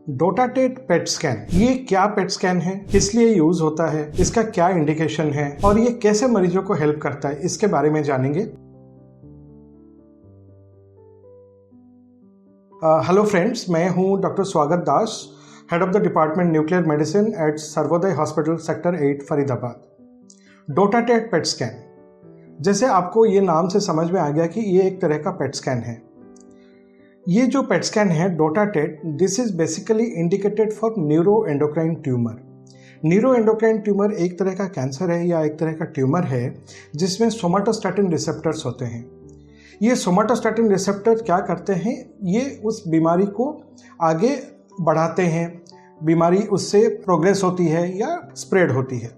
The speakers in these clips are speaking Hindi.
डोटाटेट पेट स्कैन, ये क्या पेट स्कैन है, किस लिए यूज होता है, इसका क्या इंडिकेशन है और ये कैसे मरीजों को हेल्प करता है, इसके बारे में जानेंगे। हेलो फ्रेंड्स, मैं हूं doctor Swagat Das, head of the department nuclear medicine at Sarvodaya hospital sector 8 Faridabad. Dotatate PET scan, जैसे आपको ये नाम से समझ में आ गया कि ये एक तरह का पेट स्कैन है। ये जो पेट स्कैन है dotatate, this is basically indicated for neuroendocrine tumour. Neuroendocrine tumour एक तरह का कैंसर है या एक तरह का ट्यूमर है जिसमें सोमाटोस्टैटिन रिसेप्टर्स होते हैं। ये सोमाटोस्टैटिन रिसेप्टर क्या करते हैं, ये उस बीमारी को आगे बढ़ाते हैं, बीमारी उससे प्रोग्रेस होती है या स्प्रेड होती है।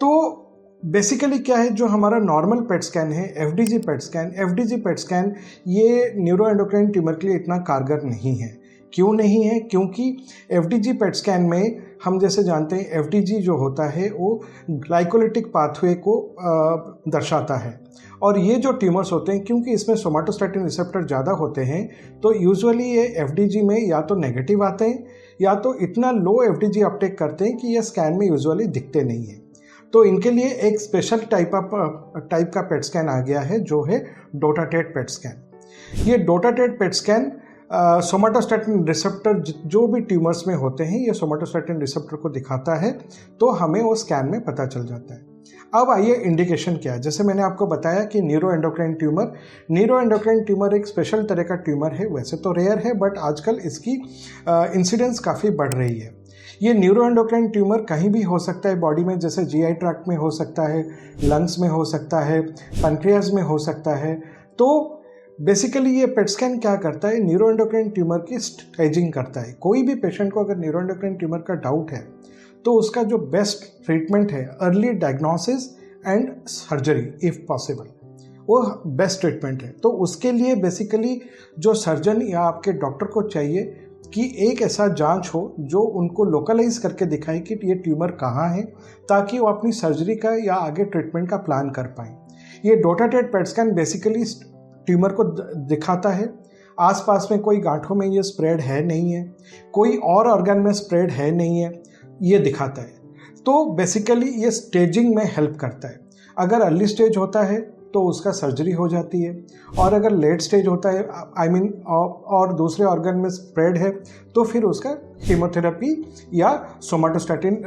तो बेसिकली क्या है, जो हमारा नॉर्मल पेट स्कैन है एफडीजी पेट स्कैन ये न्यूरोएंडोक्राइन ट्यूमर के लिए इतना कारगर नहीं है। क्यों नहीं है? क्योंकि एफडीजी पेट स्कैन में हम जैसे जानते हैं एफडीजी जो होता है वो ग्लाइकोलिटिक पाथवे को दर्शाता है, और ये जो ट्यूमर्स होते हैं क्योंकि इसमें सोमाटोस्टैटिन रिसेप्टर ज़्यादा होते हैं तो यूजुअली ये एफडीजी में या तो नेगेटिव आते हैं या तो इतना लो एफडीजी अपटेक करते हैं कि ये स्कैन में यूजुअली दिखते नहीं हैं। तो इनके लिए एक स्पेशल टाइप का पेट स्कैन आ गया है जो है डोटाटेट पेट स्कैन। ये डोटाटेट पेट स्कैन सोमाटोस्टैटिन रिसेप्टर जो भी ट्यूमर्स में होते हैं ये सोमाटोस्टैटिन रिसेप्टर को दिखाता है, तो हमें वो स्कैन में पता चल जाता है। अब आइए इंडिकेशन क्या है। जैसे मैंने आपको बताया कि न्यूरोएंडोक्राइन ट्यूमर एक स्पेशल तरह का ट्यूमर है। वैसे तो रेयर है बट आजकल इसकी इंसिडेंस काफ़ी बढ़ रही है। ये न्यूरोएंडोक्राइन ट्यूमर कहीं भी हो सकता है बॉडी में, जैसे जीआई ट्रैक्ट में हो सकता है, लंग्स में हो सकता है, पैनक्रियाज में हो सकता है। तो बेसिकली ये पेट स्कैन क्या करता है, न्यूरोएंडोक्राइन ट्यूमर की स्टेजिंग करता है। कोई भी पेशेंट को अगर न्यूरोएंडोक्राइन ट्यूमर का डाउट है तो उसका जो बेस्ट ट्रीटमेंट है early diagnosis and surgery if possible, वो बेस्ट ट्रीटमेंट है। तो उसके लिए बेसिकली जो सर्जन या आपके डॉक्टर को चाहिए कि एक ऐसा जांच हो जो उनको लोकलाइज करके दिखाए कि ये ट्यूमर कहाँ है, ताकि वो अपनी सर्जरी का या आगे ट्रीटमेंट का प्लान कर पाएँ। ये डोटाटेट पेट स्कैन बेसिकली ट्यूमर को दिखाता है, आसपास में कोई गांठों में ये स्प्रेड है नहीं है, कोई और ऑर्गन में स्प्रेड है नहीं है, ये दिखाता है। तो बेसिकली ये स्टेजिंग में हेल्प करता है। अगर अर्ली स्टेज होता है तो उसका सर्जरी हो जाती है, और अगर लेट स्टेज होता है और दूसरे ऑर्गन में स्प्रेड है तो फिर उसका कीमोथेरेपी या सोमाटोस्टैटिन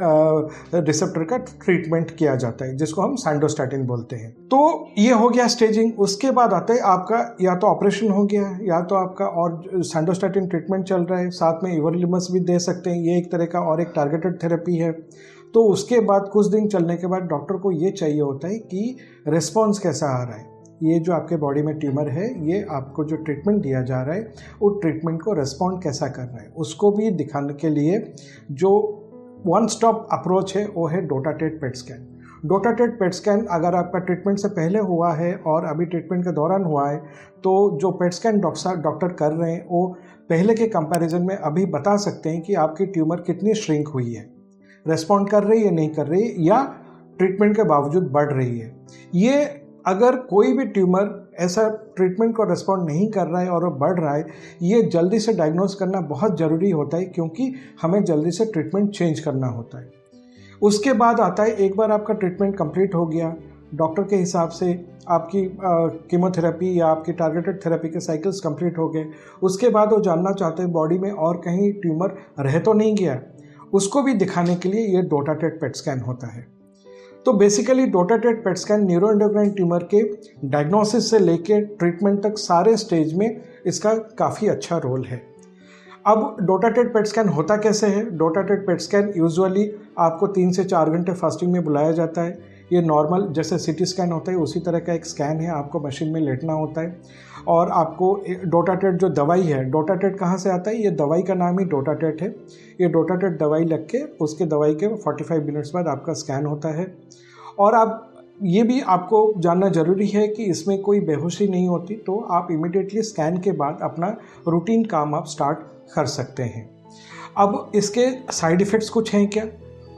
रिसेप्टर का ट्रीटमेंट किया जाता है, जिसको हम सैंडोस्टैटिन बोलते हैं। तो ये हो गया स्टेजिंग। उसके बाद आता है आपका या तो ऑपरेशन हो गया या तो आपका और सैंडोस्टैटिन ट्रीटमेंट चल रहा है, साथ में इवरलिमस भी दे सकते हैं, ये एक तरह का और एक टारगेटेड थेरेपी है। तो उसके बाद कुछ दिन चलने के बाद डॉक्टर को ये चाहिए होता है कि रिस्पॉन्स कैसा आ रहा है, ये जो आपके बॉडी में ट्यूमर है ये आपको जो ट्रीटमेंट दिया जा रहा है वो ट्रीटमेंट को रिस्पॉन्ड कैसा कर रहा है, उसको भी दिखाने के लिए जो वन स्टॉप अप्रोच है वो है डोटाटेट पेट स्कैन। डोटाटेट पेट स्कैन अगर आपका ट्रीटमेंट से पहले हुआ है और अभी ट्रीटमेंट के दौरान हुआ है तो जो पेट स्कैन डॉक्टर कर रहे हैं वो पहले के कंपैरिजन में अभी बता सकते हैं कि आपकी ट्यूमर कितनी श्रिंक हुई है, रेस्पॉन्ड कर रही है नहीं कर रही है, या ट्रीटमेंट के बावजूद बढ़ रही है। ये अगर कोई भी ट्यूमर ऐसा ट्रीटमेंट को रेस्पॉन्ड नहीं कर रहा है और वो बढ़ रहा है, ये जल्दी से डायग्नोज करना बहुत ज़रूरी होता है, क्योंकि हमें जल्दी से ट्रीटमेंट चेंज करना होता है। उसके बाद आता है, एक बार आपका ट्रीटमेंट कंप्लीट हो गया, डॉक्टर के हिसाब से आपकी कीमोथेरेपी या आपकी टारगेटेड थेरेपी के साइकिल्स कंप्लीट हो गए, उसके बाद वो जानना चाहते हैं बॉडी में और कहीं ट्यूमर रह तो नहीं गया, उसको भी दिखाने के लिए ये डोटाटेट पेट स्कैन होता है। तो basically dotatate PET scan neuroendocrine tumour के डायग्नोसिस से लेके ट्रीटमेंट तक सारे स्टेज में इसका काफ़ी अच्छा रोल है। अब डोटाटेट पेट स्कैन होता कैसे है? डोटाटेट पेट स्कैन यूजुअली आपको 3 से 4 घंटे फास्टिंग में बुलाया जाता है। ये नॉर्मल जैसे सिटी स्कैन होता है उसी तरह का एक स्कैन है, आपको मशीन में लेटना होता है और आपको डोटाटेट जो दवाई है, डोटाटेट कहाँ से आता है, ये दवाई का नाम ही डोटाटेट है। ये डोटाटेट दवाई लग के उसके दवाई के 45 मिनट्स बाद आपका स्कैन होता है। और आप ये भी आपको जानना ज़रूरी है कि इसमें कोई बेहोशी नहीं होती, तो आप इमिडिएटली स्कैन के बाद अपना रूटीन काम आप स्टार्ट कर सकते हैं। अब इसके साइड इफ़ेक्ट्स कुछ हैं क्या,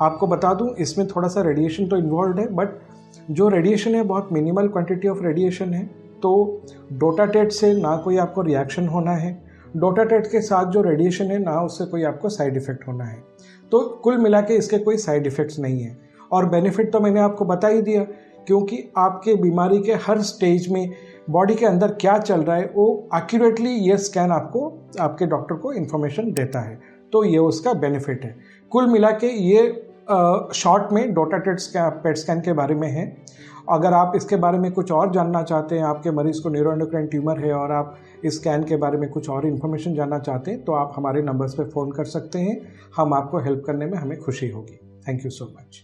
आपको बता दूं, इसमें थोड़ा सा रेडिएशन तो इन्वॉल्व है, बट जो रेडिएशन है बहुत मिनिमल क्वांटिटी ऑफ रेडिएशन है। तो डोटाटेट से ना कोई आपको रिएक्शन होना है, डोटाटेट के साथ जो रेडिएशन है ना उससे कोई आपको साइड इफ़ेक्ट होना है। तो कुल मिला के इसके कोई साइड इफ़ेक्ट्स नहीं है। और बेनिफिट तो मैंने आपको बता ही दिया, क्योंकि आपके बीमारी के हर स्टेज में बॉडी के अंदर क्या चल रहा है वो एक्यूरेटली ये स्कैन आपको आपके डॉक्टर को इन्फॉर्मेशन देता है। तो ये उसका बेनिफिट है। कुल मिला के ये शॉर्ट में डोटाटेट पेट स्कैन के बारे में है। अगर आप इसके बारे में कुछ और जानना चाहते हैं, आपके मरीज़ को न्यूरोएंडोक्राइन ट्यूमर है और आप इस स्कैन के बारे में कुछ और इन्फॉर्मेशन जानना चाहते हैं, तो आप हमारे नंबर्स पे फ़ोन कर सकते हैं। हम आपको हेल्प करने में हमें खुशी होगी। Thank you so much.